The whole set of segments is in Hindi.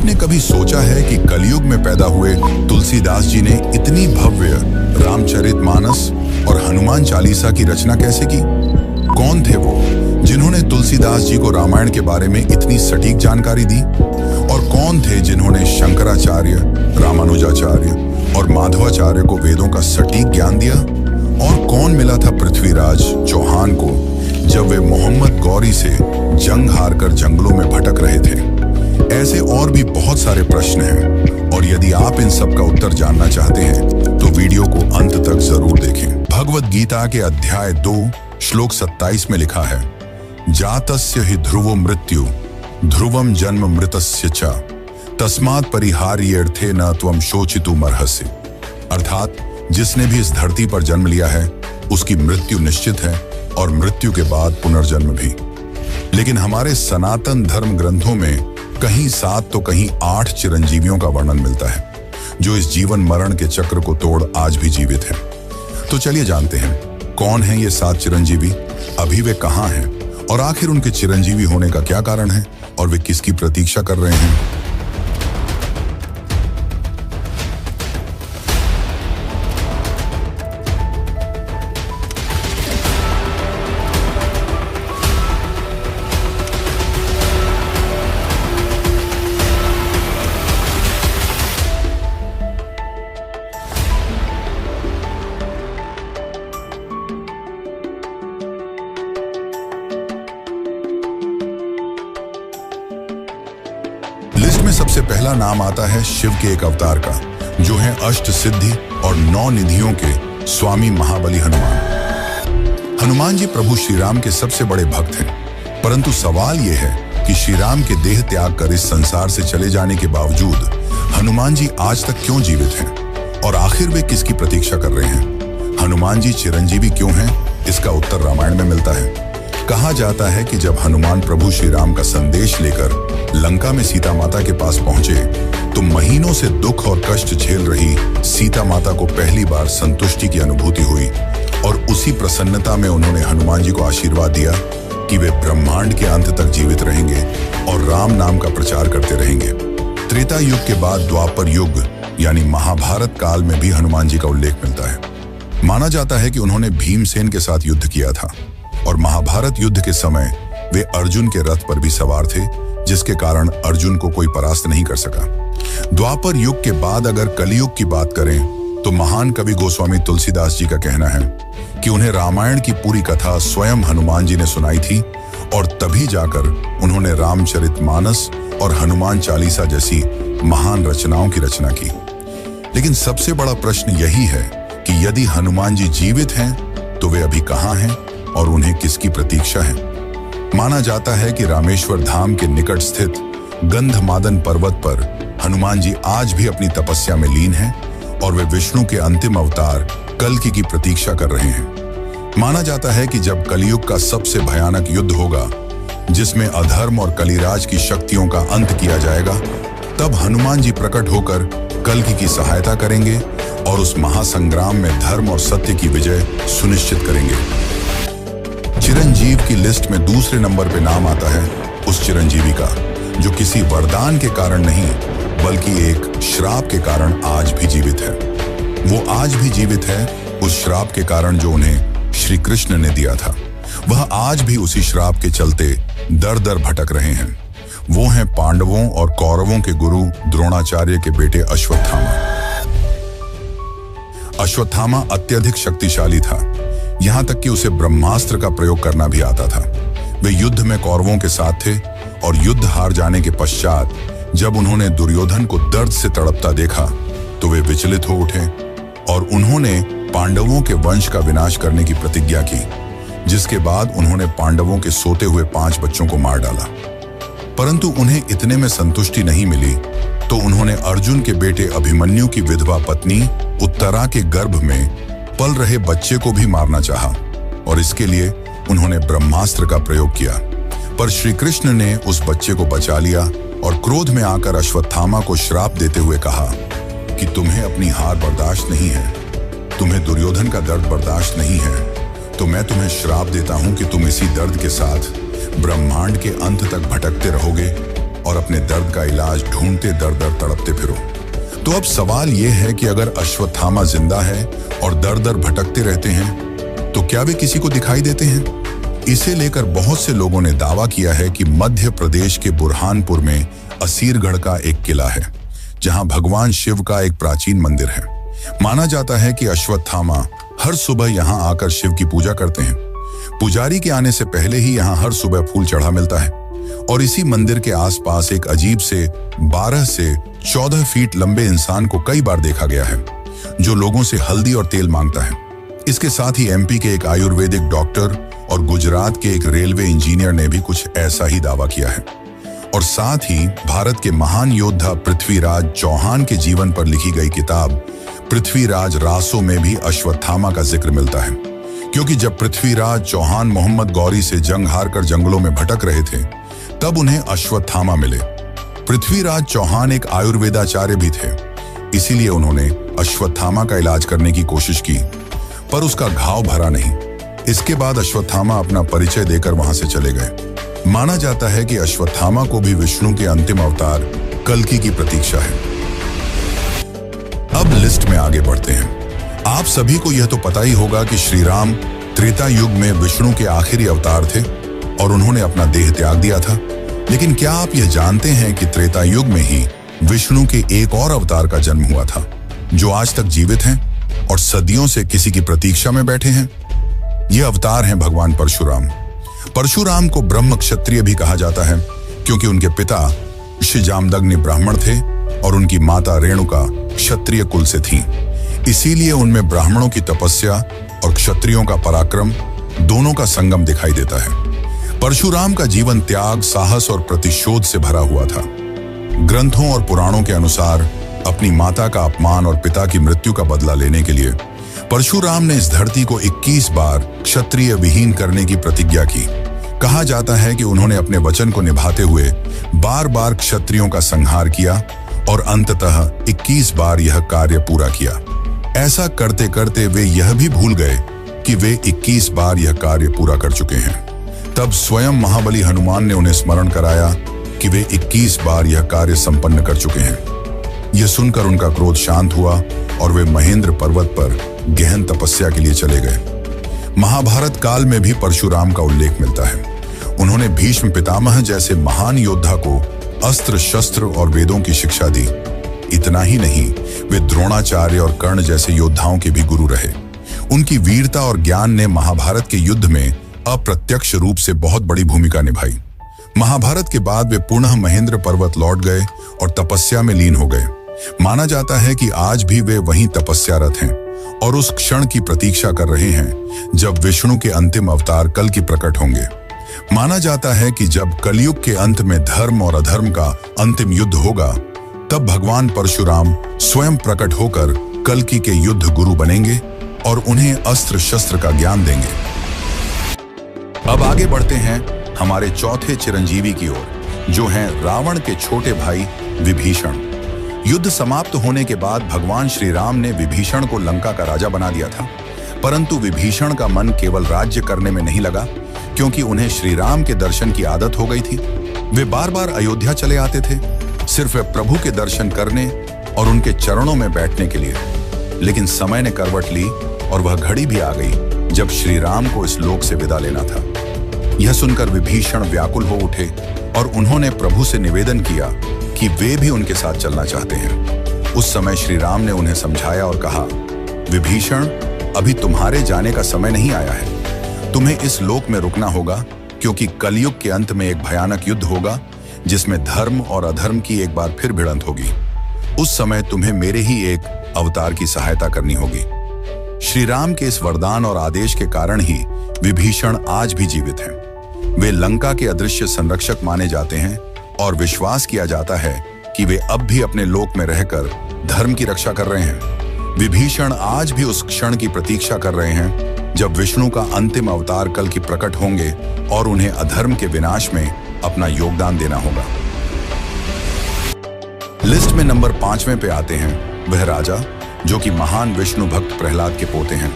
आपने कभी सोचा है कि कलयुग में पैदा हुए तुलसीदास जी ने इतनी भव्य रामचरितमानस और हनुमान चालीसा की रचना कैसे की? कौन थे वो जिन्होंने तुलसीदास जी को रामायण के बारे में इतनी सटीक जानकारी दी? और कौन थे जिन्होंने शंकराचार्य, रामानुजाचार्य और माधवाचार्य को वेदों का सटीक ज्ञान दिया? और कौन मिला था पृथ्वीराज चौहान को जब वे मोहम्मद गौरी से जंग हारकर जंगलों में भटक रहे थे? ऐसे और भी बहुत सारे प्रश्न हैं, और यदि आप इन सब का उत्तर जानना चाहते हैं तो वीडियो को अंत तक जरूर देखें। भगवत गीता के अध्याय 2 श्लोक 27 में लिखा है, जातस्य हि ध्रुवो मृत्यु ध्रुवम जन्म मृतस्य च तस्मात् परिहार्यर्थे न त्वं शोचितुमर्हसि। अर्थात जिसने भी इस धरती पर जन्म लिया है उसकी मृत्यु निश्चित है, और मृत्यु के बाद पुनर्जन्म भी। लेकिन हमारे सनातन धर्म ग्रंथों में कहीं 7 तो कहीं 8 चिरंजीवियों का वर्णन मिलता है, जो इस जीवन मरण के चक्र को तोड़ आज भी जीवित हैं। तो चलिए जानते हैं कौन है ये 7 चिरंजीवी, अभी वे कहाँ हैं, और आखिर उनके चिरंजीवी होने का क्या कारण है, और वे किसकी प्रतीक्षा कर रहे हैं। लिस्ट में सबसे पहला नाम आता है शिव के एक अवतार का, जो है अष्ट सिद्धि और 9 निधियों के स्वामी महाबली हनुमान। हनुमान जी प्रभु श्री राम के सबसे बड़े भक्त हैं, परंतु सवाल यह है कि श्री राम के देह त्याग कर इस संसार से चले जाने के बावजूद हनुमान जी आज तक क्यों जीवित हैं, और आखिर वे किसकी प्रतीक्षा कर रहे हैं? हनुमान जी चिरंजीवी क्यों हैं? इसका उत्तर रामायण में मिलता है। कहा जाता है कि जब हनुमान प्रभु श्री राम का संदेश लेकर लंका में सीता माता के पास पहुंचे तो महीनों से दुख और कष्ट झेल रही सीता माता को पहली बार संतुष्टि की अनुभूति हुई, और उसी प्रसन्नता में उन्होंने हनुमान जी को आशीर्वाद दिया कि वे ब्रह्मांड के अंत तक जीवित रहेंगे और राम नाम का प्रचार करते रहेंगे। त्रेता युग के बाद द्वापर युग यानी महाभारत काल में भी हनुमान जी का उल्लेख मिलता है। माना जाता है कि उन्होंने भीमसेन के साथ युद्ध किया था, और महाभारत युद्ध के समय वे अर्जुन के रथ पर भी सवार थे, जिसके कारण अर्जुन को कोई परास्त नहीं कर सका। द्वापर युग के बाद अगर कलयुग की बात करें तो महान कवि गोस्वामी तुलसीदास जी का कहना है कि उन्हें रामायण की पूरी कथा स्वयं हनुमान जी ने सुनाई थी, और तभी जाकर उन्होंने रामचरितमानस और हनुमान चालीसा जैसी महान रचनाओं की रचना की। लेकिन सबसे बड़ा प्रश्न यही है कि यदि हनुमान जी जीवित हैं तो वे अभी कहाँ हैं और उन्हें किसकी प्रतीक्षा है? माना जाता है कि रामेश्वर धाम के निकट स्थित गंधमादन पर्वत पर हनुमान जी आज भी अपनी तपस्या में लीन हैं, और वे विष्णु के अंतिम अवतार कल्कि की प्रतीक्षा कर रहे हैं। माना जाता है कि जब कलयुग का सबसे भयानक युद्ध होगा, जिसमें अधर्म और कलिराज की शक्तियों का अंत किया जाएगा, तब हनुमान जी प्रकट होकर कल्कि की सहायता करेंगे और उस महासंग्राम में धर्म और सत्य की विजय सुनिश्चित करेंगे। चिरंजीव की लिस्ट में दूसरे नंबर पे नाम आता है उस चिरंजीवी का जो किसी वरदान के कारण नहीं बल्कि एक श्राप के कारण आज भी जीवित है। वो आज भी जीवित है उस श्राप के कारण जो उन्हें श्री कृष्ण ने दिया था। वह आज भी उसी श्राप के चलते दर दर भटक रहे हैं। वो हैं पांडवों और कौरवों के गुरु द्रोणाचार्य के बेटे अश्वत्थामा। अश्वत्थामा अत्यधिक शक्तिशाली था, यहाँ तक कि उसे ब्रह्मास्त्र का प्रयोग करना भी आता था। वे युद्ध में कौरवों के साथ थे, और युद्ध हार जाने के पश्चात जब उन्होंने दुर्योधन को दर्द से तड़पता देखा तो वे विचलित हो उठे, और उन्होंने पांडवों के वंश का विनाश करने की प्रतिज्ञा की, जिसके बाद उन्होंने पांडवों के सोते हुए 5 बच्चों को मार डाला। परंतु उन्हें इतने में संतुष्टि नहीं मिली, तो उन्होंने अर्जुन के बेटे अभिमन्यु की विधवा पत्नी उत्तरा के गर्भ में पल रहे बच्चे को भी मारना चाहा, और इसके लिए उन्होंने ब्रह्मास्त्र का प्रयोग किया। पर श्री कृष्ण ने उस बच्चे को बचा लिया और क्रोध में आकर अश्वत्थामा को श्राप देते हुए कहा कि तुम्हें अपनी हार बर्दाश्त नहीं है, तुम्हें दुर्योधन का दर्द बर्दाश्त नहीं है, तो मैं तुम्हें श्राप देता हूं कि तुम इसी दर्द के साथ ब्रह्मांड के अंत तक भटकते रहोगे और अपने दर्द का इलाज ढूंढते दर दर तड़पते फिरो। तो अब सवाल यह है कि अगर अश्वत्थामा जिंदा है और दर दर भटकते रहते हैं तो क्या वे किसी को दिखाई देते हैं? इसे लेकर बहुत से लोगों ने दावा किया है कि मध्य प्रदेश के बुरहानपुर में असीरगढ़ का एक किला है जहां भगवान शिव का एक प्राचीन मंदिर है। माना जाता है कि अश्वत्थामा हर सुबह यहां आकर शिव की पूजा करते हैं। पुजारी के आने से पहले ही यहां हर सुबह फूल चढ़ा मिलता है और इसी मंदिर के आसपास एक अजीब से 12 से 14 फीट लंबे इंसान को कई बार देखा गया है जो लोगों से हल्दी और तेल मांगता है। इसके साथ ही एमपी के एक आयुर्वेदिक डॉक्टर और गुजरात के एक रेलवे इंजीनियर ने भी कुछ ऐसा ही दावा किया है। और साथ ही भारत के महान योद्धा पृथ्वीराज चौहान के जीवन पर लिखी गई किताब पृथ्वीराज रासो में भी अश्वत्थामा का जिक्र मिलता है, क्योंकि जब पृथ्वीराज चौहान मोहम्मद गौरी से जंग हारकर जंगलों में भटक रहे थे तब उन्हें अश्वत्थामा मिले। पृथ्वीराज चौहान एक आयुर्वेदाचार्य भी थे, इसीलिए उन्होंने अश्वत्थामा का इलाज करने की कोशिश की, पर उसका घाव भरा नहीं। इसके बाद अश्वत्थामा अपना परिचय देकर वहां से चले गए। माना जाता है कि अश्वत्थामा को भी विष्णु के अंतिम अवतार कल्कि की प्रतीक्षा है। अब लिस्ट में आगे बढ़ते हैं। आप सभी को यह तो पता ही होगा कि श्री राम त्रेता युग में विष्णु के आखिरी अवतार थे और उन्होंने अपना देह त्याग दिया था। लेकिन क्या आप यह जानते हैं कि त्रेता युग में ही विष्णु के एक और अवतार का जन्म हुआ था जो आज तक जीवित हैं और सदियों से किसी की प्रतीक्षा में बैठे हैं? ये अवतार हैं भगवान परशुराम। परशुराम को ब्रह्म क्षत्रिय भी कहा जाता है क्योंकि उनके पिता ऋषि जामदग्नि ब्राह्मण थे और उनकी माता रेणुका क्षत्रिय कुल से थीं। इसीलिए उनमें ब्राह्मणों की तपस्या और क्षत्रियों का पराक्रम दोनों का संगम दिखाई देता है। परशुराम का जीवन त्याग, साहस और प्रतिशोध से भरा हुआ था। ग्रंथों और पुराणों के अनुसार अपनी माता का अपमान और पिता की मृत्यु का बदला लेने के लिए परशुराम ने इस धरती को 21 बार क्षत्रिय विहीन करने की प्रतिज्ञा की। कहा जाता है कि उन्होंने अपने वचन को निभाते हुए बार बार क्षत्रियों का संहार किया और अंततः 21 बार यह कार्य पूरा किया। ऐसा करते करते वे यह भी भूल गए कि वे 21 बार यह कार्य पूरा कर चुके हैं। तब स्वयं महाबली हनुमान ने उन्हें स्मरण कराया कि वे 21 बार यह कार्य संपन्न कर चुके हैं। यह सुनकर उनका क्रोध शांत हुआ और वे महेंद्र पर्वत पर गहन तपस्या के लिए चले गए। महाभारत काल में भी परशुराम का उल्लेख मिलता है। उन्होंने भीष्म पितामह जैसे महान योद्धा को अस्त्र शस्त्र और वेदों की शिक्षा दी। इतना ही नहीं, वे द्रोणाचार्य और कर्ण जैसे योद्धाओं के भी गुरु रहे। उनकी वीरता और ज्ञान ने महाभारत के युद्ध में अप्रत्यक्ष रूप से बहुत बड़ी भूमिका निभाई। महाभारत के बाद वे पुनः महेंद्र पर्वत लौट गए और तपस्या में लीन हो गए। माना जाता है कि आज भी वे वहीं तपस्यारत हैं और उस क्षण की प्रतीक्षा कर रहे हैं जब विष्णु के अंतिम अवतार कल की प्रकट होंगे। माना जाता है कि जब कलयुग के अंत में धर्म और अधर्म का अंतिम युद्ध होगा तब भगवान परशुराम स्वयं प्रकट होकर कल्कि के युद्ध गुरु बनेंगे और उन्हें अस्त्र शस्त्र का ज्ञान देंगे। अब आगे बढ़ते हैं हमारे चौथे चिरंजीवी की ओर, जो हैं रावण के छोटे भाई विभीषण। युद्ध समाप्त होने के बाद भगवान श्री राम ने विभीषण को लंका का राजा बना दिया था, परंतु विभीषण का मन केवल राज्य करने में नहीं लगा, क्योंकि उन्हें श्री राम के दर्शन की आदत हो गई थी। वे बार बार अयोध्या चले आते थे, सिर्फ प्रभु के दर्शन करने और उनके चरणों में बैठने के लिए। लेकिन समय ने करवट ली और वह घड़ी भी आ गई जब श्री राम को इस लोक से विदा लेना था। यह सुनकर विभीषण व्याकुल हो उठे और उन्होंने प्रभु से निवेदन किया कि वे भी उनके साथ चलना चाहते हैं। उस समय श्री राम ने उन्हें समझाया और कहा, विभीषण, अभी तुम्हारे जाने का समय नहीं आया है। तुम्हें इस लोक में रुकना होगा, क्योंकि कलयुग के अंत में एक भयानक युद्ध होगा जिसमें धर्म और अधर्म की एक बार फिर भिड़ंत होगी। उस समय तुम्हें मेरे ही एक अवतार की सहायता करनी होगी। श्री राम के इस वरदान और आदेश के कारण ही विभीषण आज भी जीवित हैं। वे लंका के अदृश्य संरक्षक माने जाते हैं और विश्वास किया जाता है कि वे अब भी अपने लोक में रहकर धर्म की रक्षा कर रहे हैं। विभीषण आज भी उस क्षण की प्रतीक्षा कर रहे हैं जब विष्णु का अंतिम अवतार कल की प्रकट होंगे और उन्हें अधर्म के विनाश में अपना योगदान देना होगा। लिस्ट में नंबर 5वें पे आते हैं वह राजा जो कि महान विष्णु भक्त प्रहलाद के पोते हैं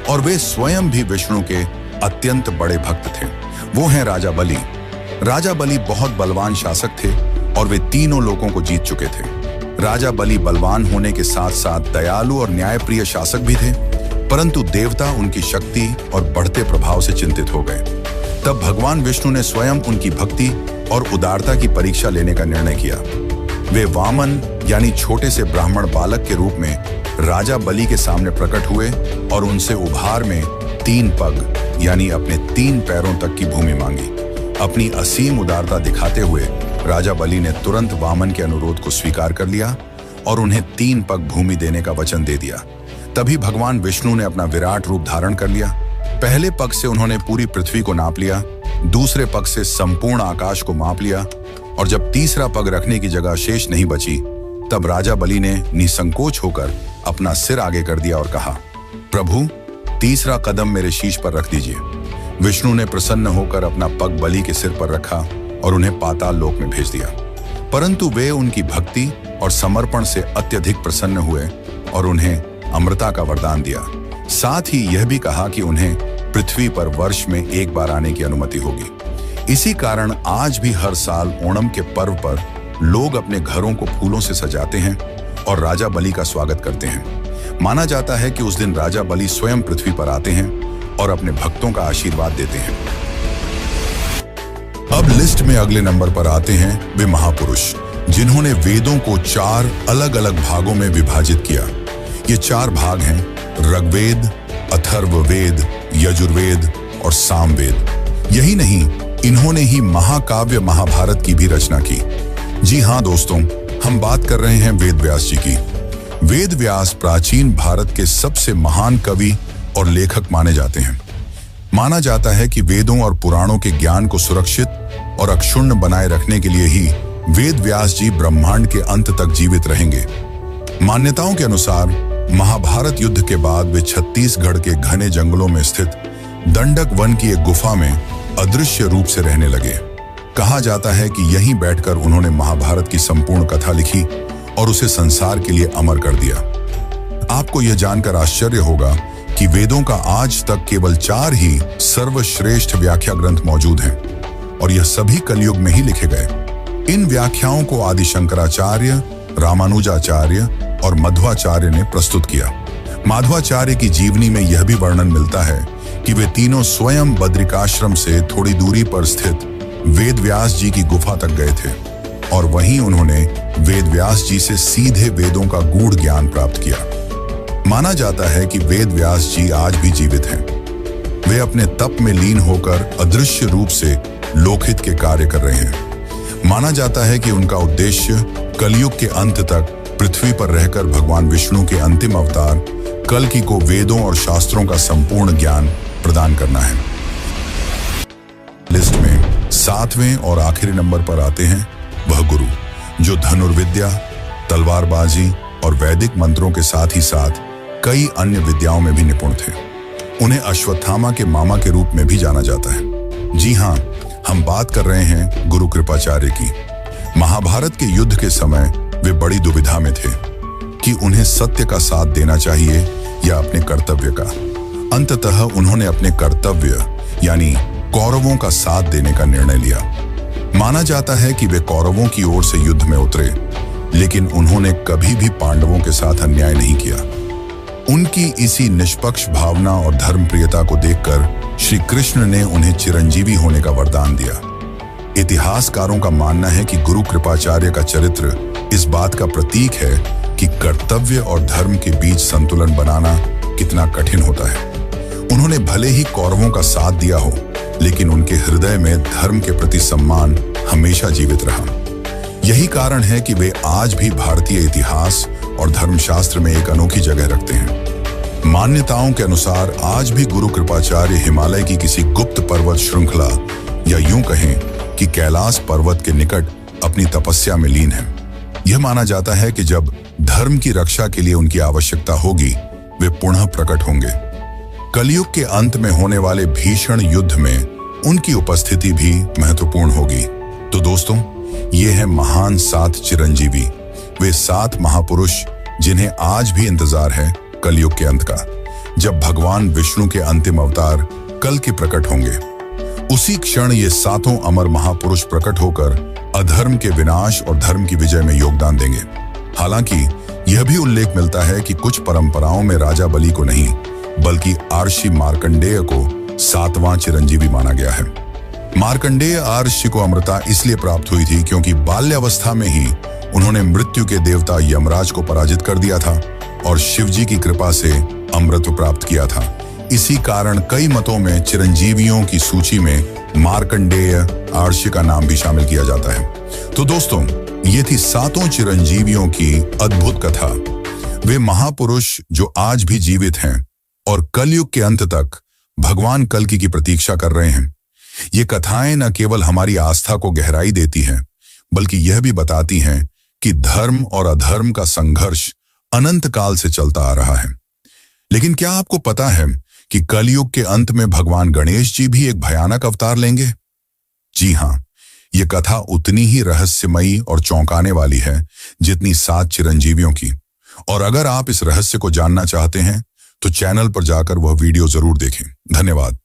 और वे स्वयं भी विष्णु के अत्यंत बड़े भक्त थे। वो हैं राजा बलि। राजा बलि बहुत बलवान शासक थे और वे तीनों लोगों को जीत चुके थे। राजा बलि बलवान होने के साथ साथ दयालु और न्यायप्रिय शासक भी थे, परंतु देवता उनकी शक्ति और बढ़ते प्रभाव से चिंतित हो गए। तब भगवान विष्णु ने स्वयं उनकी भक्ति और उदारता की परीक्षा लेने का निर्णय किया। वे वामन यानी छोटे से ब्राह्मण बालक के रूप में राजा बलि के सामने प्रकट हुए और उनसे उपहार में 3 पग यानी अपने 3 पैरों तक की भूमि मांगी। अपनी असीम उदारता दिखाते हुए राजा बलि ने तुरंत वामन के अनुरोध को स्वीकार कर लिया और उन्हें 3 पग भूमि देने का वचन दे दिया। तभी भगवान विष्णु ने अपना विराट रूप धारण कर लिया। पहले पग से उन्होंने पूरी पृथ्वी को नाप लिया, दूसरे पग से संपूर्ण आकाश को माप लिया और जब तीसरा पग रखने की जगह शेष नहीं बची, तब राजा बलि ने निसंकोच होकर अपना सिर आगे कर दिया और कहा, प्रभु, तीसरा कदम मेरे शीश पर रख दीजिए। विष्णु ने प्रसन्न होकर अपना पग बलि के सिर पर रखा और उन्हें पाताल लोक में भेज दिया। परंतु वे उनकी भक्ति और समर्पण से अत्यधिक प्रसन्न हुए और उन्हें अमृता का वरदान दिया। साथ ही यह भी कहा कि उन्हें पृथ्वी पर वर्ष में 1 बार आने की अनुमति होगी। इसी कारण आज भी हर साल ओणम के पर्व पर लोग अपने घरों को फूलों से सजाते हैं और राजा बलि का स्वागत करते हैं। माना जाता है कि उस दिन राजा बलि स्वयं पृथ्वी पर आते हैं और अपने भक्तों का आशीर्वाद देते हैं। अब लिस्ट में अगले नंबर पर आते हैं वे महापुरुष जिन्होंने वेदों को 4 अलग अलग भागों में विभाजित किया। ये 4 भाग हैं ऋग्वेद, अथर्ववेद, यजुर्वेद और सामवेद। यही नहीं, इन्होंने ही महाकाव्य महाभारत की भी रचना की। जी हाँ दोस्तों, हम बात कर रहे हैं वेद व्यास जी की। वेद व्यास प्राचीन भारत के सबसे महान कवि और लेखक माने जाते हैं। माना जाता है कि वेदों और पुराणों के ज्ञान को सुरक्षित और अक्षुण्ण बनाए रखने के लिए ही वेद व्यास जी ब्रह्मांड के अंत तक जीवित रहेंगे। मान्यताओं के अनुसार महाभारत युद्ध के बाद वे छत्तीसगढ़ के घने जंगलों में स्थित दंडक वन की एक गुफा में अदृश्य रूप से रहने लगे। कहा जाता है कि यहीं बैठकर उन्होंने महाभारत की संपूर्ण कथा लिखी और उसे संसार के लिए अमर कर दिया। आपको यह जानकर आश्चर्य होगा कि वेदों का आज तक केवल 4 ही सर्वश्रेष्ठ व्याख्या ग्रंथ मौजूद हैं और यह सभी कलयुग में ही लिखे गए। इन व्याख्याओं को आदि शंकराचार्य, रामानुजाचार्य और मध्वाचार्य ने प्रस्तुत किया। माधवाचार्य की जीवनी में यह भी वर्णन मिलता है कि वे तीनों स्वयं बद्रिकाश्रम से थोड़ी दूरी पर स्थित वेद व्यास जी की गुफा तक गए थे और वहीं उन्होंने वेद व्यास जी से सीधे वेदों का गूढ़ ज्ञान प्राप्त किया। माना जाता है कि वेद व्यास जी आज भी जीवित हैं। वे अपने तप में लीन होकर अदृश्य रूप से लोकहित के कार्य कर रहे हैं। माना जाता है कि उनका उद्देश्य कलयुग के अंत तक पृथ्वी पर रहकर भगवान विष्णु के अंतिम अवतार कल्कि को वेदों और शास्त्रों का संपूर्ण ज्ञान प्रदान करना है। लिस्ट में 7वें और आखिरी नंबर पर आते हैं वह गुरु जो धनुर्विद्या, तलवारबाजी और वैदिक मंत्रों के साथ ही साथ कई अन्य विद्याओं में भी निपुण थे। उन्हें अश्वत्थामा के मामा के रूप में भी जाना जाता है। जी हाँ, हम बात कर रहे हैं गुरु कृपाचार्य की। महाभारत के युद्ध के समय वे बड़ी दुविधा में थे कि उन्हें सत्य का साथ देना चाहिए या अपने कर्तव्य का। अंततः उन्होंने अपने कर्तव्य यानी कौरवों का साथ देने का निर्णय लिया। माना जाता है कि वे कौरवों की ओर से युद्ध में उतरे, लेकिन उन्होंने कभी भी पांडवों के साथ अन्याय नहीं किया। उनकी इसी निष्पक्ष भावना और धर्मप्रियता को देखकर श्री कृष्ण ने उन्हें चिरंजीवी होने का वरदान दिया। इतिहासकारों का मानना है कि गुरु कृपाचार्य का चरित्र इस बात का प्रतीक है कि कर्तव्य और धर्म के बीच संतुलन बनाना कितना कठिन होता है। उन्होंने भले ही कौरवों का साथ दिया हो, लेकिन उनके हृदय में धर्म के प्रति सम्मान हमेशा जीवित रहा। यही कारण है कि वे आज भी भारतीय इतिहास और धर्मशास्त्र में एक अनोखी जगह रखते हैं। मान्यताओं के अनुसार आज भी गुरु कृपाचार्य हिमालय की किसी गुप्त पर्वत श्रृंखला या यूं कहें कि कैलाश पर्वत के निकट अपनी तपस्या में लीन हैं। यह माना जाता है कि जब धर्म की रक्षा के लिए उनकी आवश्यकता होगी, वे पुनः प्रकट होंगे। कलयुग के अंत में होने वाले भीषण युद्ध में उनकी उपस्थिति भी महत्वपूर्ण होगी। तो दोस्तों, ये है महान 7 चिरंजीवी, वे 7 महापुरुष जिन्हें आज भी इंतजार है कलयुग के अंत का, जब भगवान विष्णु के अंतिम अवतार कल के प्रकट होंगे। उसी क्षण ये 7 अमर महापुरुष प्रकट होकर अधर्म के विनाश और धर्म की विजय में योगदान देंगे। हालांकि यह भी उल्लेख मिलता है कि कुछ परंपराओं में राजा बलि को नहीं बल्कि आर्षि मार्कंडेय को 7वां चिरंजीवी माना गया है। मार्कंडेय आर्षि को अमरता इसलिए प्राप्त हुई थी क्योंकि बाल्यावस्था में ही उन्होंने मृत्यु के देवता यमराज को पराजित कर दिया था और शिवजी की कृपा से अमृत प्राप्त किया था। इसी कारण कई मतों में चिरंजीवियों की सूची में मार्कंडेय आर्षि का नाम भी शामिल किया जाता है। तो दोस्तों, ये थी 7 चिरंजीवियों की अद्भुत कथा। वे महापुरुष जो आज भी जीवित हैं और कलयुग के अंत तक भगवान कल्कि की प्रतीक्षा कर रहे हैं। ये कथाएं न केवल हमारी आस्था को गहराई देती हैं, बल्कि यह भी बताती हैं कि धर्म और अधर्म का संघर्ष अनंत काल से चलता आ रहा है। लेकिन क्या आपको पता है कि कलयुग के अंत में भगवान गणेश जी भी एक भयानक अवतार लेंगे? जी हां, यह कथा उतनी ही रहस्यमयी और चौंकाने वाली है जितनी 7 चिरंजीवियों की। और अगर आप इस रहस्य को जानना चाहते हैं तो चैनल पर जाकर वह वीडियो जरूर देखें। धन्यवाद।